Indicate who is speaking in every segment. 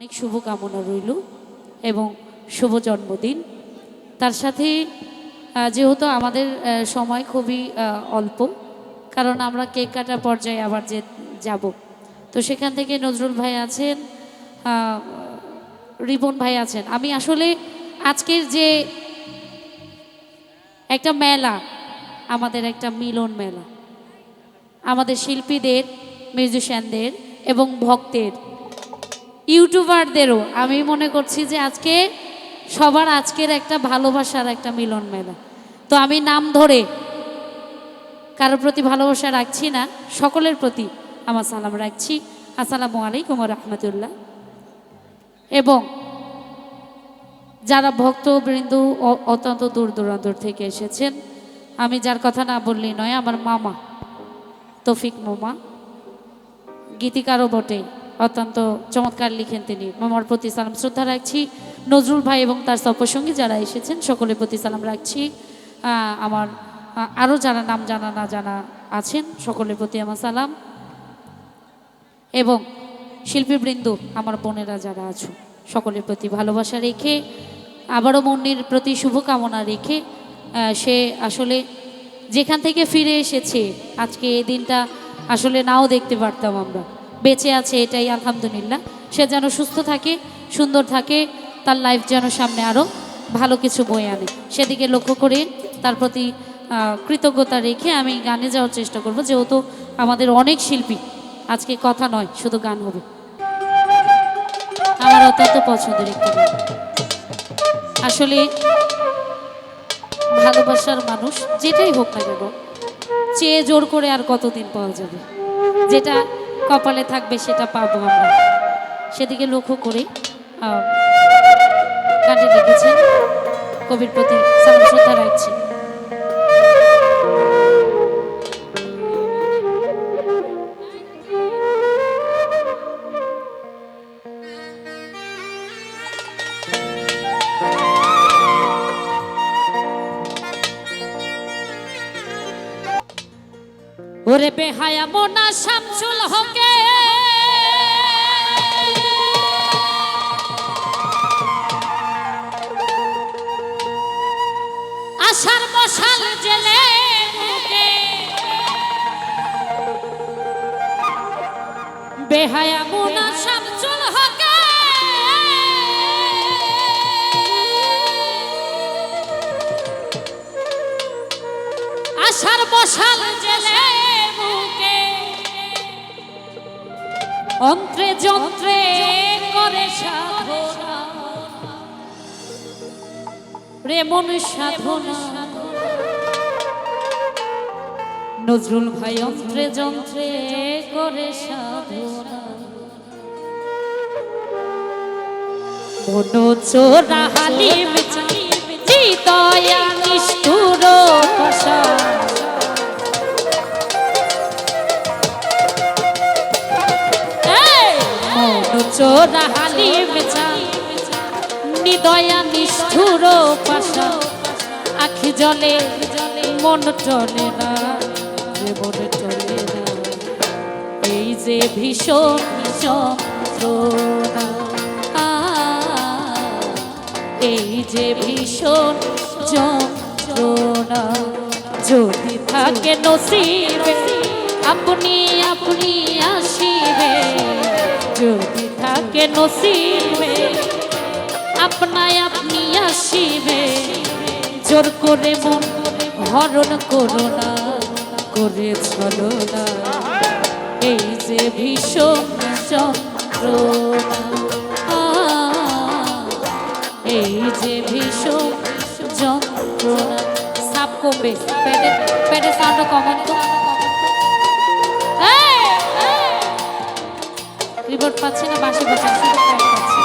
Speaker 1: অনেক শুভকামনা রইল এবং শুভ জন্মদিন। তার সাথে যেহেতু আমাদের সময় খুবই অল্প, কারণ আমরা কেক কাটার পর্যায়ে আবার যে যাব, তো সেখান থেকে নজরুল ভাই আছেন, রিপন ভাই আছেন। আমি আসলে আজকের যে একটা মেলা, আমাদের একটা মিলন মেলা, আমাদের শিল্পীদের, মিউজিশিয়ানদের এবং ভক্তের, ইউটিউবারদেরও আমি মনে করছি যে আজকে সবার আজকের একটা ভালোবাসার একটা মিলন মেলা। তো আমি নাম ধরে কারোর প্রতি ভালোবাসা রাখছি না, সকলের প্রতি আমার সালাম রাখছি। আসসালামু আলাইকুম ওয়া রাহমাতুল্লাহ। এবং যারা ভক্তবৃন্দ অত্যন্ত দূর দূরান্ত থেকে এসেছেন, আমি যার কথা না বললেই নয়, আমার মামা তৌফিক মামা, গীতিকারও বটে, অত্যন্ত চমৎকার লিখেন তিনি। মামার প্রতি সালাম শ্রদ্ধা রাখছি। নজরুল ভাই এবং তার সপসঙ্গী যারা এসেছেন সকলের প্রতি সালাম রাখছি। আমার আরও যারা নাম জানা না জানা আছেন সকলের প্রতি আমার সালাম। এবং শিল্পীবৃন্দ, আমার বোনেরা যারা আছো সকলের প্রতি ভালোবাসা রেখে, আবারও মন্নির প্রতি শুভকামনা রেখে, সে আসলে যেখান থেকে ফিরে এসেছে, আজকে এই দিনটা আসলে নাও দেখতে পারতাম আমরা, বেঁচে আছে এটাই আলহামদুলিল্লাহ। সে যেন সুস্থ থাকে, সুন্দর থাকে, তার লাইফ যেন সামনে আরও ভালো কিছু বয়ে আনে, সেদিকে লক্ষ্য করে তার প্রতি কৃতজ্ঞতা রেখে আমি গানে যাওয়ার চেষ্টা করব। যেহেতু আমাদের অনেক শিল্পী, আজকে কথা নয় শুধু গান হবে। আমার অত্যন্ত পছন্দের একটি গান। আসলে ভালোবাসার মানুষ যেটাই হোক না কেন, চেয়ে জোর করে আর কতদিন পাওয়া যাবে, যেটা কপালে থাকবে সেটা পাবো আমরা, সেদিকে লক্ষ্য করে গানটি লিখেছেন। কবির প্রতি সালাম শ্রদ্ধা রাখছি। ওরে বেহায়া মোনা শামসুল হকে, আশার মশাল জেলে মুখে, বেহায়া মোনা শামসুল হকে, আশার মশাল জেলে মুখে, অন্ত্রে যন্ত্রে করে সাধনা, রে মন সাধনা। নজরুল ভাই অন্ত্রে যন্ত্রে করে সাধনা, মন চোরা হালিম দয়া নিষ্ঠুর পাশা, চোরা হালিম নিদয়া নিষ্ঠুর পাশা, আখি জলে মন টলে না, মন টলে না, এই যে ভীষণ যন্ত্রণা, এই যে ভীষণ যন্ত্রণা, যদি থাকে নসিবে আপনি আপনি আসিবে, যদি থাকে নসিবে আপনায় আপনি আসিবে, জোর করে মন হরণ করো না, করে চলো না, এই যে ভীষণ যন্ত্রণা, এই যে ভীষণ যন্ত্রণা। সাপ কমবে, পেটে সাউন্ড কমান তো, রিপোর্ট পাচ্ছি না, বাসি বসে শুধু প্যাড পাচ্ছি।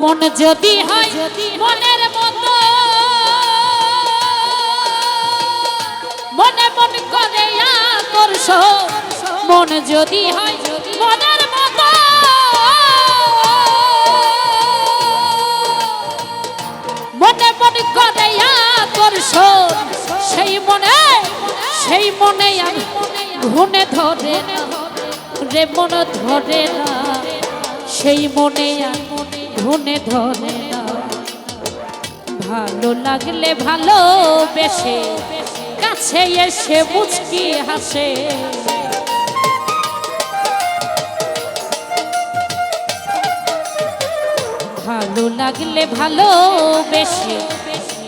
Speaker 1: মন যদি হয় মনের মতো মনে মন করে আকর্ষণ মন যদি হয় মনের মতো মনে মন করে আকর্ষণ সেই মনে আমি ঘুনে ধরে না রে মন ধরে না সেই মনে ঘুনে ধরে না ভালো লাগলে ভালোবেসে কাছে এসে মুচকি হাসে ভালো লাগলে ভালোবেসে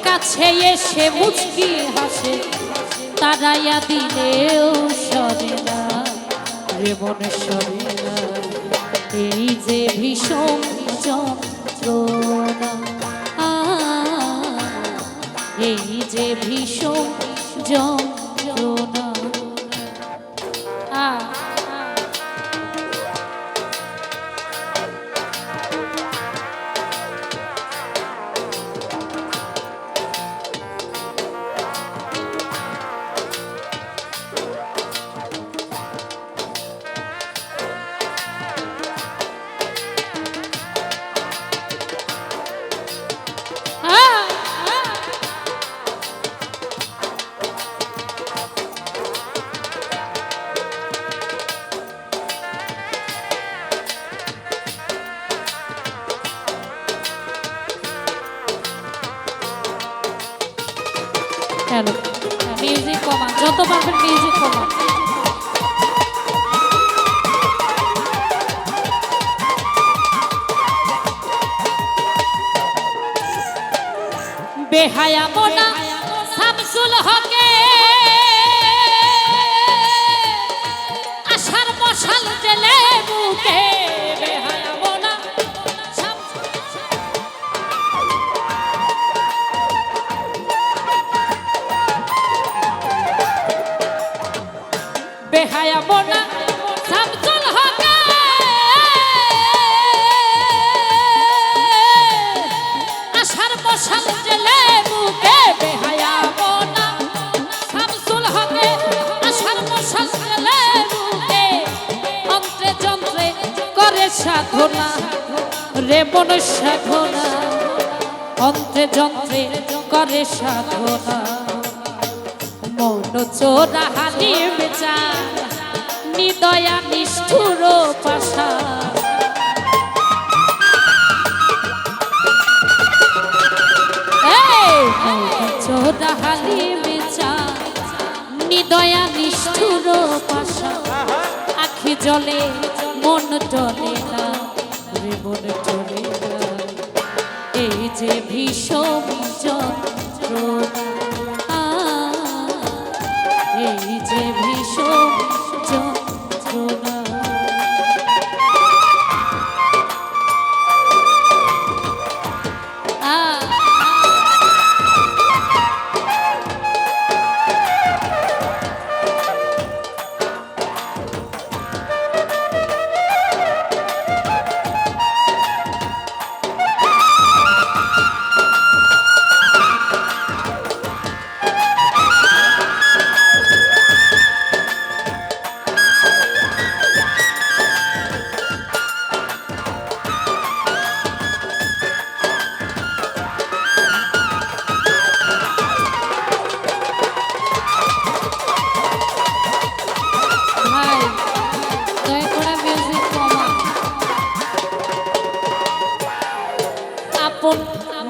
Speaker 1: কাছে এসে মুচকি হাসে তারাইয়া দিলেও সরে না রে মন সরে না এই যে ভীষণ যন্ত্রণা এই যে ভীষণ যন্ত্রণা মিউজিক কমান যত পারবেন মিউজিক কমান বেহায়া মোনা শামসুল হকে আশার মশাল জেলে বুকে বেহায়া মোনা বেহায়া মোনা শামসুল হকে আশার মশাল জেলে বুকে বেহায়া মোনা শামসুল হকে আশার মশাল জেলে বুকে অন্ত্রে যন্ত্রে করে সাধনা রে মন সাধনা অন্ত্রে যন্ত্রে করে সাধনা মন চোরা হালিম বেচা নিদয়া নিষ্ঠুর পাশা চোরা হালিম বেচা নিদয়া নিষ্ঠুর পাশা আখি জলে মন টলে না রে মন টলে না এই যে ভীষণ যন্ত্রণা এই যে ভীষণ যন্ত্রণা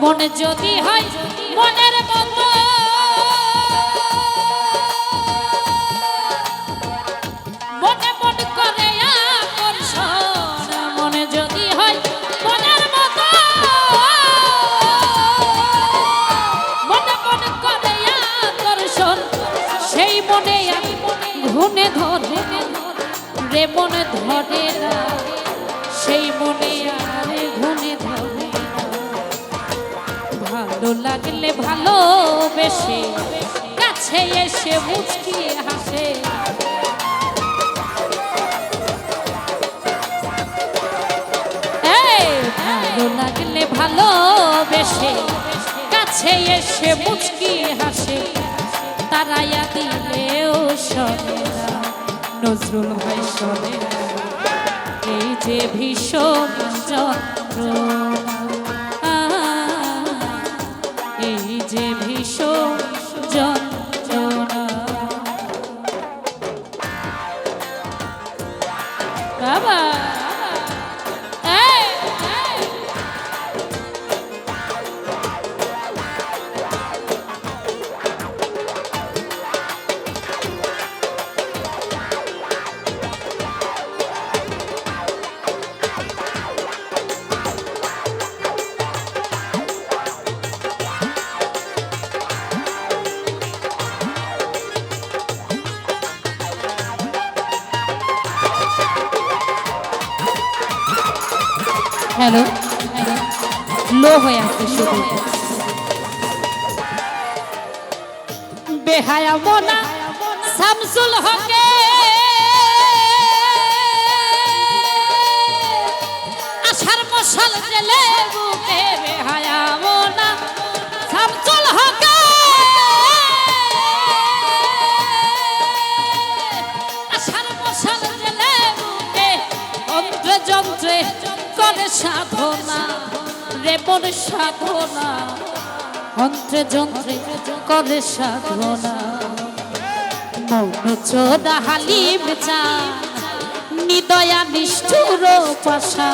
Speaker 1: মনে যদি হয় মনের মতো মনে মন করে আকর্ষণ মনে যদি হয় মনের মতো মনে মন করে আকর্ষণ সেই মনে ঘুনে ধরে রে মনে ধরে না সেই মনে আর ঘুনে ধরে ভালো লাগলে ভালোবেসে কাছে এসে মুচকি হাসে ভালো লাগলে কাছে এসে মুচকি হাসে তারাইয়া দিলেও শোনে না নজরুল ভাই শোনে না এই যে ভীষণ যন্ত্রণা এই যে ভীষণ যন্ত্রণা বাবা হ্যালো লো হয়ে আছে শুধু বেহায়া মোনা শামসুল হকে আশার মশাল জেলে বুকে বেহায়া মোনা শামসুল হকে আশার মশাল জেলে বুকে যন্ত্রে যন্ত্রে করে সাধনা রে মন সাধনা যন্ত্রে যন্ত্রে করে সাধনা মৌন চোদা হালিম চা নিদয়া নিষ্ঠুর পাশা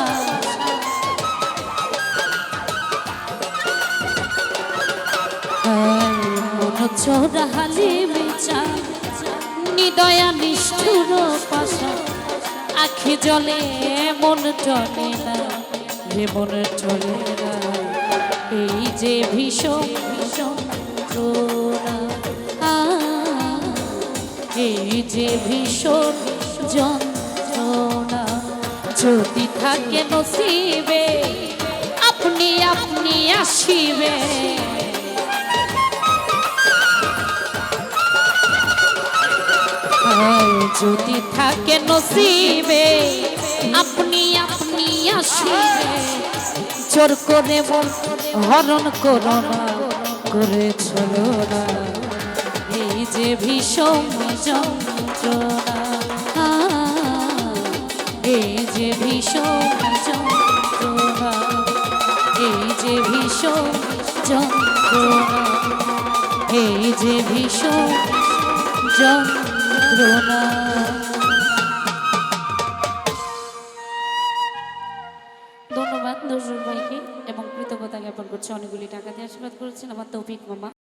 Speaker 1: মৌন চোদা হালিম চা নিদয়া নিষ্ঠুর পাশা আখি জলে মন চলে না রে মন চলে না এই যে ভীষণ যন্ত্রণা এই যে ভীষণ যন্ত্রণা যদি থাকে নসিবে আপনি আপনি আসিবে যদি থাকে নসিবে আপনি আপনি আসিবে জোর করে মন হরণ করো না করে চলো না এই যে ভীষণ যন্ত্রণা এই যে ভীষণ যন্ত্রণা এই যে ভীষণ যন্ত্রণা এই যে ভীষণ যন্ত্রণা। ধন্যবাদ নজরুল ভাইকে এবং কৃতজ্ঞতা জ্ঞাপন করছি অনেকগুলি টাকা দিয়ে আশীর্বাদ করেছেন আমার তৌফিক মামা।